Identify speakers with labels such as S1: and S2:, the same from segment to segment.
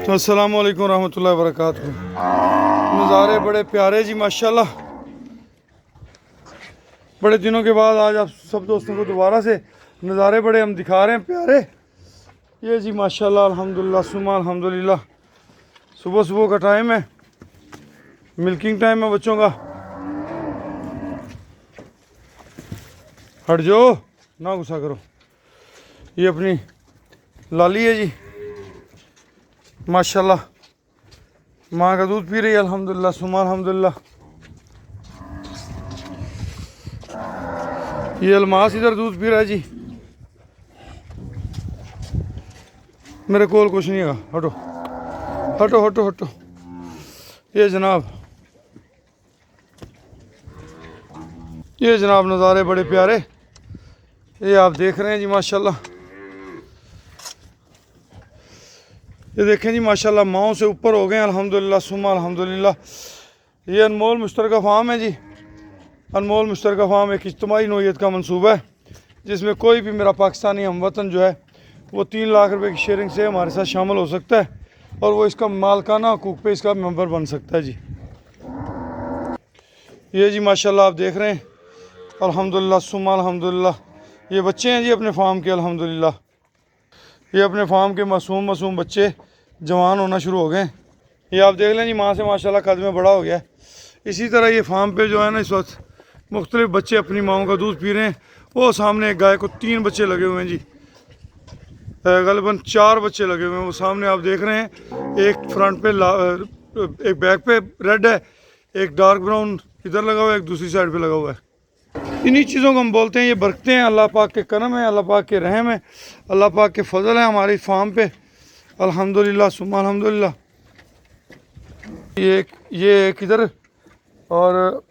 S1: अस्सलाम वालेकुम रहमतुल्लाहि व बरकातहू। नज़ारे बड़े प्यारे जी माशाल्लाह। बड़े दिनों के बाद आज आप सब दोस्तों को दोबारा से नज़ारे बड़े हम दिखा रहे हैं प्यारे। ये जी माशाल्लाह अल्हम्दुलिल्लाह सुमा अल्हम्दुलिल्लाह। सुबह सुबह का टाइम है, मिल्किंग टाइम है बच्चों का। हट जाओ ना गुस्सा करो। ये अपनी लाली है जी माशाल्लाह, माँ का दूध पी रही है अल्हम्दुलिल्लाह सुमा अल्हम्दुलिल्लाह। ये अलमास इधर दूध पी रहा है जी। मेरे कोल कुछ नहीं है, हटो हटो हटो हटो। ये जनाब नज़ारे बड़े प्यारे ये आप देख रहे हैं जी माशाल्लाह। ये देखें जी माशाल्लाह माओं से ऊपर हो गए अल्हम्दुलिल्लाह सुमा अल्हम्दुलिल्लाह। ये अनमोल मुश्तरका फार्म है जी। अनमोल मुश्तरका फार्म एक इज्तिमाई नौइयत का मनसूबा है जिसमें कोई भी मेरा पाकिस्तानी हमवतन जो है वो 3 लाख रुपए की शेयरिंग से हमारे साथ शामिल हो सकता है और वो इसका मालकाना हकूक़ पे इसका मेंबर बन सकता है जी। ये जी माशाल्लाह आप देख रहे हैं अल्हम्दुलिल्लाह सुमा अल्हम्दुलिल्लाह। ये बच्चे हैं जी अपने फार्म के अल्हम्दुलिल्लाह। ये अपने फार्म के मासूम बच्चे जवान होना शुरू हो गए। ये आप देख लें जी माँ से माशाल्लाह कद में बड़ा हो गया है। इसी तरह ये फार्म पे जो है ना इस वक्त मुख्तलिफ बच्चे अपनी माओं का दूध पी रहे हैं। वो सामने एक गाय को 3 बच्चे लगे हुए हैं जी, गलबन 4 बच्चे लगे हुए हैं वो सामने आप देख रहे हैं। एक फ्रंट पे एक बैक पे रेड है, एक डार्क ब्राउन इधर लगा हुआ है, एक दूसरी साइड पे लगा हुआ है। इन्हीं चीज़ों को हम बोलते हैं ये बरकतें हैं, अल्लाह पाक के करम है, अल्लाह पाक के रहम है, अल्लाह पाक के फजल है हमारी फार्म पे अल्हम्दुलिल्लाह सुमा अल्हम्दुलिल्लाह। ये एक इधर और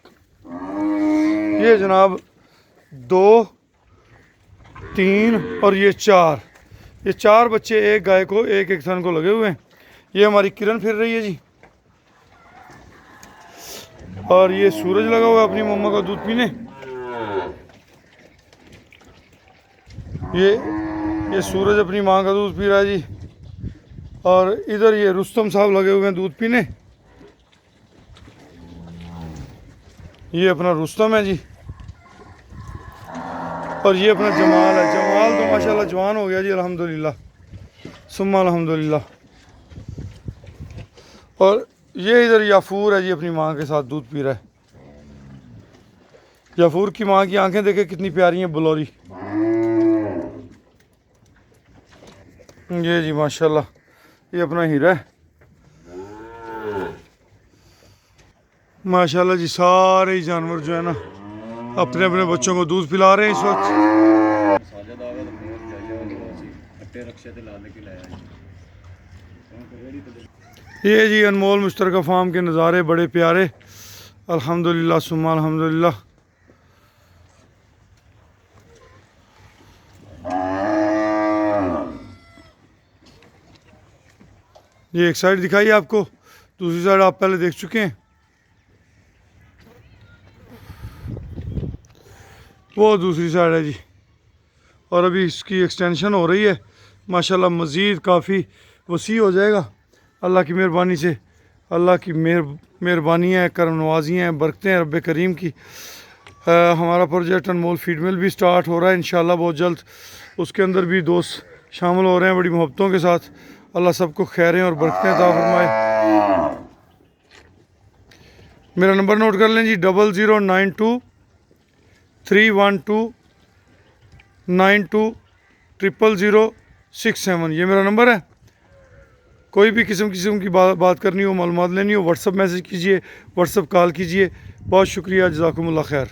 S1: ये जनाब 2 3 और ये 4 बच्चे एक गाय को एक थन को लगे हुए हैं। ये हमारी किरण फिर रही है जी और ये सूरज लगा हुआ है अपनी मम्मा का दूध पीने। ये सूरज अपनी माँ का दूध पी रहा है जी और इधर ये रुस्तम साहब लगे हुए हैं दूध पीने। ये अपना रुस्तम है जी और ये अपना जमाल है। जमाल तो माशाल्लाह जवान हो गया जी अल्हम्दुलिल्लाह सुम्मा अल्हम्दुलिल्लाह। और ये इधर याफूर है जी अपनी माँ के साथ दूध पी रहा है। याफूर की माँ की आंखें देखे कितनी प्यारी हैं बलौरी। ये जी माशाल्लाह ये अपना हीरा है माशाल्लाह जी। सारे ही जानवर जो है ना अपने अपने बच्चों को दूध पिला रहे हैं इस वक्त। ये जी अनमोल मुश्तरका फार्म के नज़ारे बड़े प्यारे अल्हम्दुलिल्लाह सुम्मा अल्हम्दुलिल्लाह। ये एक साइड दिखाई आपको, दूसरी साइड आप पहले देख चुके हैं। वो दूसरी साइड है जी और अभी इसकी एक्सटेंशन हो रही है माशाल्लाह। मज़ीद काफ़ी वसी हो जाएगा अल्लाह की मेहरबानी से। अल्लाह की मेहरबानियाँ हैं, करम नवाजियाँ हैं, बरकतें हैं रब्बे करीम की। हमारा प्रोजेक्ट अनमोल फीड मिल भी स्टार्ट हो रहा है इंशाल्लाह बहुत जल्द। उसके अंदर भी दोस्त शामिल हो रहे हैं बड़ी मोहब्बतों के साथ। अल्लाह सबको खैरें और बरकतें अता फरमाए। मेरा नंबर नोट कर लें जी 00923129200067। ये मेरा नंबर है। कोई भी किस्म की बात करनी हो, मालूमात लेनी हो, व्हाट्सअप मैसेज कीजिए, व्हाट्सअप कॉल कीजिए। बहुत शुक्रिया, जज़ाकुमुल्लाह खैर।